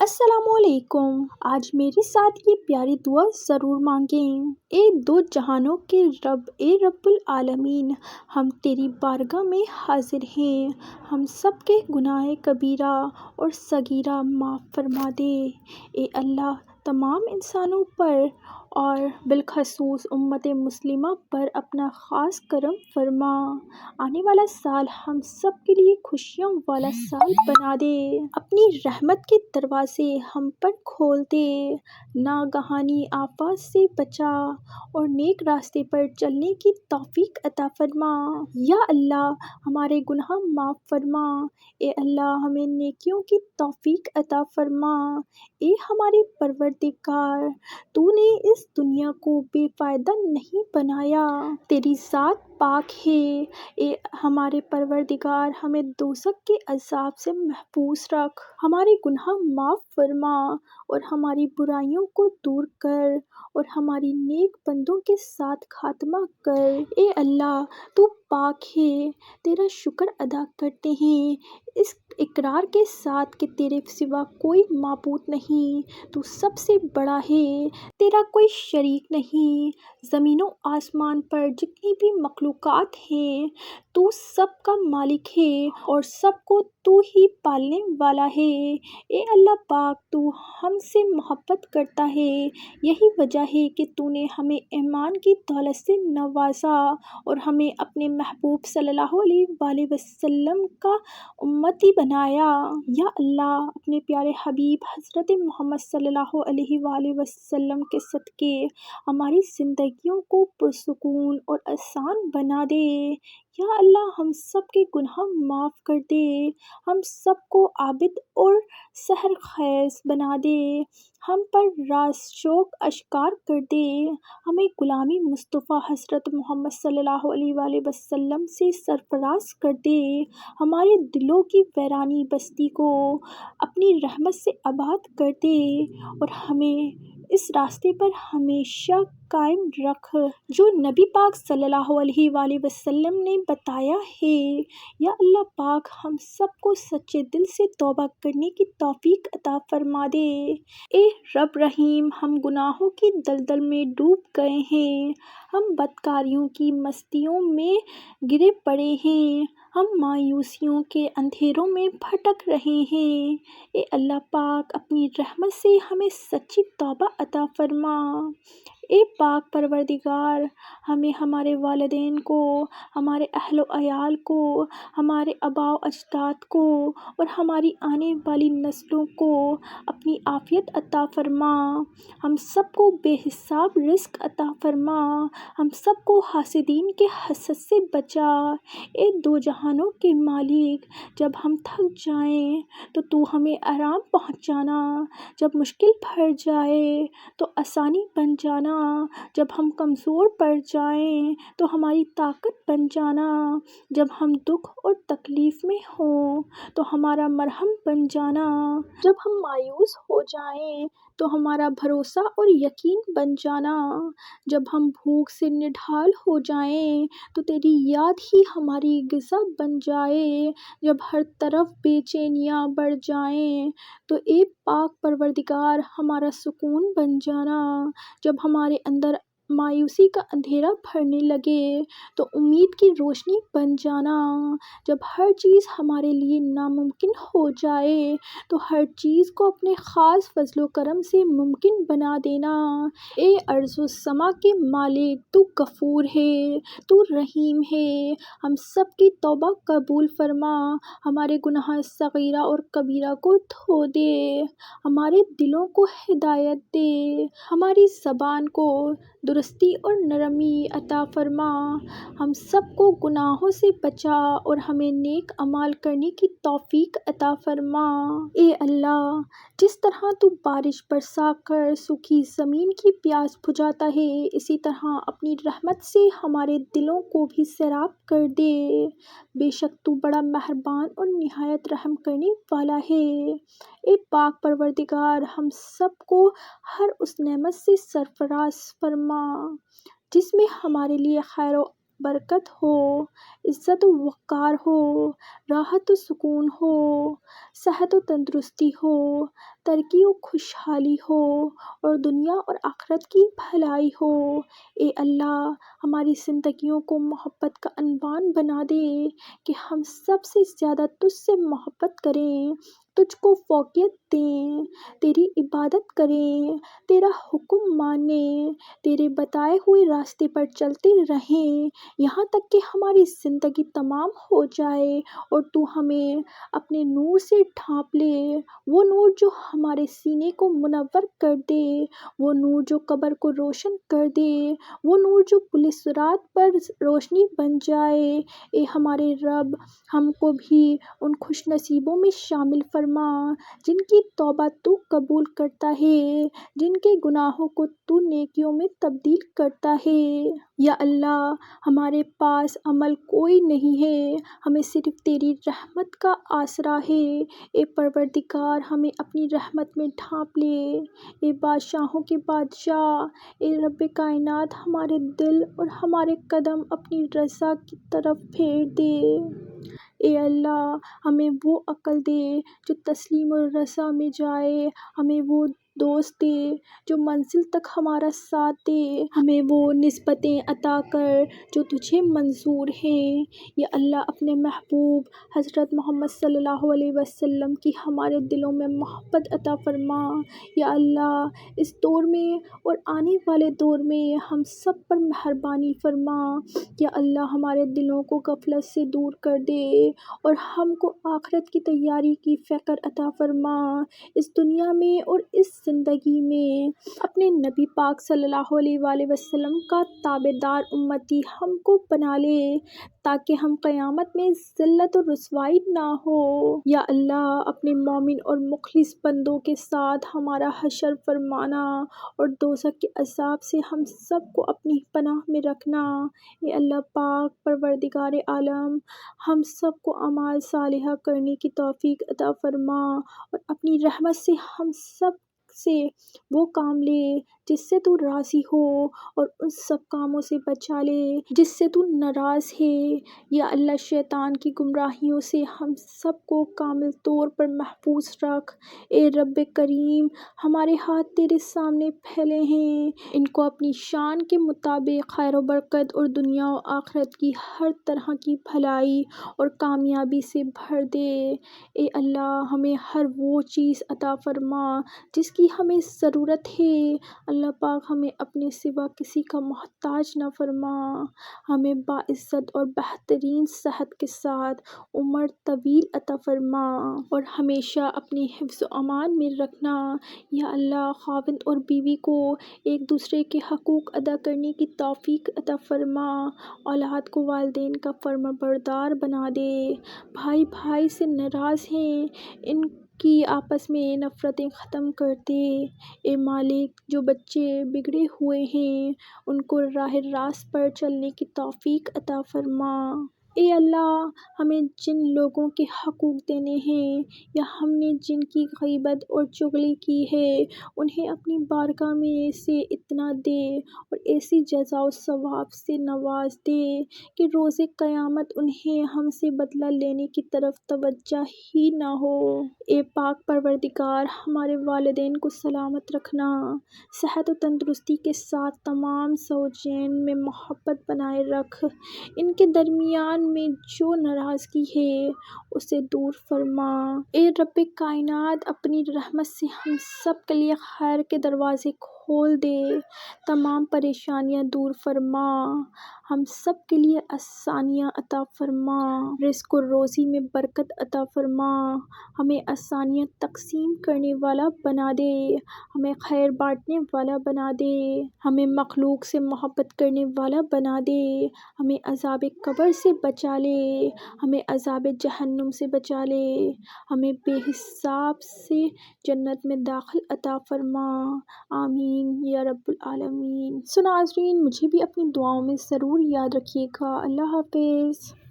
السلام علیکم۔ آج میرے ساتھ یہ پیاری دعا ضرور مانگیں۔ اے دو جہانوں کے رب، اے رب العالمین، ہم تیری بارگاہ میں حاضر ہیں۔ ہم سب کے گناہ کبیرہ اور صغیرہ معاف فرما دے۔ اے اللہ، تمام انسانوں پر اور بالخصوص امت مسلمہ پر اپنا خاص کرم فرما۔ آنے والا سال ہم سب کے لیے خوشیوں والا سال بنا دے۔ اپنی رحمت کے دروازے ہم پر کھول دے۔ ناگہانی آفات سے بچا اور نیک راستے پر چلنے کی توفیق عطا فرما۔ یا اللہ، ہمارے گناہ معاف فرما۔ اے اللہ، ہمیں نیکیوں کی توفیق عطا فرما۔ اے ہمارے پروردگار، تو نے اس دنیا کو بے فائدہ نہیں بنایا، تیری ذات پاک ہے۔ اے ہمارے پروردگار، ہمیں دوزخ کے عذاب سے محفوظ رکھ، ہمارے گناہ معاف فرما اور ہماری برائیوں کو دور کر اور ہماری نیک بندوں کے ساتھ خاتمہ کر۔ اے اللہ، تو پاک ہے، تیرا شکر ادا کرتے ہیں اس اقرار کے ساتھ کہ تیرے سوا کوئی معبود نہیں، تو سب سے بڑا ہے، تیرا کوئی شریک نہیں۔ زمین و آسمان پر جتنی بھی مخلوقات ہیں، تو سب کا مالک ہے اور سب کو تو ہی پالنے والا ہے۔ اے اللہ پاک، تو ہم سے محبت کرتا ہے، یہی وجہ ہے کہ تو نے ہمیں ایمان کی دولت سے نوازا اور ہمیں اپنے محبوب صلی اللہ علیہ وآلہ وسلم کا امتی بنایا۔ یا اللہ، اپنے پیارے حبیب حضرت محمد صلی اللہ علیہ وآلہ وسلم کے صدقے ہماری زندگیوں کو پرسکون اور آسان بنا دے۔ یا اللہ، ہم سب کے گناہ معاف کر دے، ہم سب کو عابد اور سحر خیز بنا دے، ہم پر راز شوق اشکار کر دے، ہمیں غلامی مصطفیٰ حضرت محمد صلی اللہ علیہ وآلہ وسلم سے سرفراز کر دے، ہمارے دلوں کی ویرانی بستی کو اپنی رحمت سے آباد کر دے اور ہمیں اس راستے پر ہمیشہ قائم رکھ جو نبی پاک صلی اللہ علیہ وآلہ وسلم نے بتایا ہے۔ یا اللہ پاک، ہم سب کو سچے دل سے توبہ کرنے کی توفیق عطا فرما دے۔ اے رب رحیم، ہم گناہوں کی دلدل میں ڈوب گئے ہیں، ہم بدکاریوں کی مستیوں میں گرے پڑے ہیں، ہم مایوسیوں کے اندھیروں میں بھٹک رہے ہیں۔ اے اللہ پاک، اپنی رحمت سے ہمیں سچی توبہ عطا فرما۔ اے پاک پروردگار، ہمیں، ہمارے والدین کو، ہمارے اہل و عیال کو، ہمارے آباء و اجداد کو اور ہماری آنے والی نسلوں کو اپنی عافیت عطا فرما، ہم سب کو بے حساب رزق عطا فرما، ہم سب کو حاسدین کے حسد سے بچا۔ اے دو جہانوں کے مالک، جب ہم تھک جائیں تو ہمیں آرام پہنچانا، جب مشکل بڑھ جائے تو آسانی بن جانا، جب ہم کمزور پڑ جائیں تو ہماری طاقت بن جانا، جب ہم دکھ اور تکلیف میں ہوں تو ہمارا مرہم بن جانا، جب ہم مایوس ہو جائیں تو ہمارا بھروسہ اور یقین بن جانا، جب ہم بھوک سے نڈھال ہو جائیں تو تیری یاد ہی ہماری غذا بن جائے، جب ہر طرف بے چینیاں بڑھ جائیں تو اے پاک پروردگار ہمارا سکون بن جانا، جب ہمارے اندر مایوسی کا اندھیرا بھرنے لگے تو امید کی روشنی بن جانا، جب ہر چیز ہمارے لیے ناممکن ہو جائے تو ہر چیز کو اپنے خاص فضل و کرم سے ممکن بنا دینا۔ اے ارض و سما کے مالک، تو غفور ہے، تو رحیم ہے، ہم سب کی توبہ قبول فرما، ہمارے گناہ صغیرہ اور کبیرہ کو دھو دے، ہمارے دلوں کو ہدایت دے، ہماری زبان کو درستی اور نرمی عطا فرما، ہم سب کو گناہوں سے بچا اور ہمیں نیک اعمال کرنے کی توفیق عطا فرما۔ اے اللہ، جس طرح تو بارش برسا کر سوکھی زمین کی پیاس بجھاتا ہے، اسی طرح اپنی رحمت سے ہمارے دلوں کو بھی سیراب کر دے، بے شک تو بڑا مہربان اور نہایت رحم کرنے والا ہے۔ اے پاک پروردگار، ہم سب کو ہر اس نعمت سے سرفراز فرما جس میں ہمارے لیے خیر و برکت ہو، عزت و وقار ہو، راحت و سکون ہو، صحت و تندرستی ہو، ترقی و خوشحالی ہو اور دنیا اور آخرت کی بھلائی ہو۔ اے اللہ، ہماری زندگیوں کو محبت کا عنوان بنا دے کہ ہم سب سے زیادہ تجھ سے محبت کریں، تجھ کو فوقیت دیں، تیری عبادت کریں، تیرا حکم مانیں، تیرے بتائے ہوئے راستے پر چلتے رہیں یہاں تک کہ ہماری زندگی تمام ہو جائے اور تو ہمیں اپنے نور سے ڈھانپ لے، وہ نور جو ہمارے سینے کو منور کر دے، وہ نور جو قبر کو روشن کر دے، وہ نور جو پل صراط پر روشنی بن جائے۔ اے ہمارے رب، ہم کو بھی ان خوش نصیبوں میں شامل فرما جن کی توبہ تو قبول کرتا ہے، جن کے گناہوں کو تو نیکیوں میں تبدیل کرتا ہے۔ یا اللہ، ہمارے پاس عمل کوئی نہیں ہے، ہمیں صرف تیری رحمت کا آسرا ہے۔ اے پروردگار، ہمیں اپنی رحمت میں ڈھانپ لے۔ اے بادشاہوں کے بادشاہ، اے رب کائنات، ہمارے دل اور ہمارے قدم اپنی رضا کی طرف پھیر دے۔ اے اللہ، ہمیں وہ عقل دے جو تسلیم اور رضا میں جائے، ہمیں وہ دوست دے جو منزل تک ہمارا ساتھ دے، ہمیں وہ نسبتیں عطا کر جو تجھے منظور ہیں۔ یا اللہ، اپنے محبوب حضرت محمد صلی اللہ علیہ وسلم کی ہمارے دلوں میں محبت عطا فرما۔ یا اللہ، اس دور میں اور آنے والے دور میں ہم سب پر مہربانی فرما۔ یا اللہ، ہمارے دلوں کو غفلت سے دور کر دے اور ہم کو آخرت کی تیاری کی فکر عطا فرما۔ اس دنیا میں اور اس زندگی میں اپنے نبی پاک صلی اللہ علیہ وآلہ وسلم کا تابعدار امتی ہم کو بنا لے تاکہ ہم قیامت میں ذلت و رسوائی نہ ہو۔ یا اللہ، اپنے مومن اور مخلص بندوں کے ساتھ ہمارا حشر فرمانا اور دوزخ کے عذاب سے ہم سب کو اپنی پناہ میں رکھنا۔ اے اللہ پاک، پروردگار عالم، ہم سب کو اعمال صالحہ کرنے کی توفیق عطا فرما اور اپنی رحمت سے ہم سب سے وہ کام لے جس سے تو راضی ہو اور ان سب کاموں سے بچا لے جس سے تو ناراض ہے۔ یا اللہ، شیطان کی گمراہیوں سے ہم سب کو کامل طور پر محفوظ رکھ۔ اے رب کریم، ہمارے ہاتھ تیرے سامنے پھیلے ہیں، ان کو اپنی شان کے مطابق خیر و برکت اور دنیا و آخرت کی ہر طرح کی بھلائی اور کامیابی سے بھر دے۔ اے اللہ، ہمیں ہر وہ چیز عطا فرما جس کی ہمیں ضرورت ہے۔ اللہ پاک، ہمیں اپنے سوا کسی کا محتاج نہ فرما۔ ہمیں باعزت اور بہترین صحت کے ساتھ عمر طویل عطا فرما اور ہمیشہ اپنی حفظ و امان میں رکھنا۔ یا اللہ، خاوند اور بیوی کو ایک دوسرے کے حقوق ادا کرنے کی توفیق عطا فرما، اولاد کو والدین کا فرما بردار بنا دے، بھائی بھائی سے ناراض ہیں ان کی آپس میں نفرتیں ختم کر دے۔ اے مالک، جو بچے بگڑے ہوئے ہیں ان کو راہ راست پر چلنے کی توفیق عطا فرما۔ اے اللہ، ہمیں جن لوگوں کے حقوق دینے ہیں یا ہم نے جن کی غیبت اور چغلی کی ہے انہیں اپنی بارگاہ میں سے اتنا دے اور ایسی جزا و ثواب سے نواز دے کہ روز قیامت انہیں ہم سے بدلہ لینے کی طرف توجہ ہی نہ ہو۔ اے پاک پروردگار، ہمارے والدین کو سلامت رکھنا، صحت و تندرستی کے ساتھ تمام زوجین میں محبت بنائے رکھ، ان کے درمیان میں جو ناراضگی ہے اسے دور فرما۔ اے رب کائنات، اپنی رحمت سے ہم سب کے لیے خیر کے دروازے کھول دے، تمام پریشانیاں دور فرما، ہم سب کے لیے آسانیاں عطا فرما، رزق و روزی میں برکت عطا فرما، ہمیں آسانیاں تقسیم کرنے والا بنا دے، ہمیں خیر بانٹنے والا بنا دے، ہمیں مخلوق سے محبت کرنے والا بنا دے، ہمیں عذاب قبر سے بچا لے، ہمیں عذاب جہنم سے بچا لے، ہمیں بے حساب سے جنت میں داخل عطا فرما۔ آمین یا رب العالمین۔ سو ناظرین، مجھے بھی اپنی دعاؤں میں ضرور یاد رکھیے گا۔ اللہ حافظ۔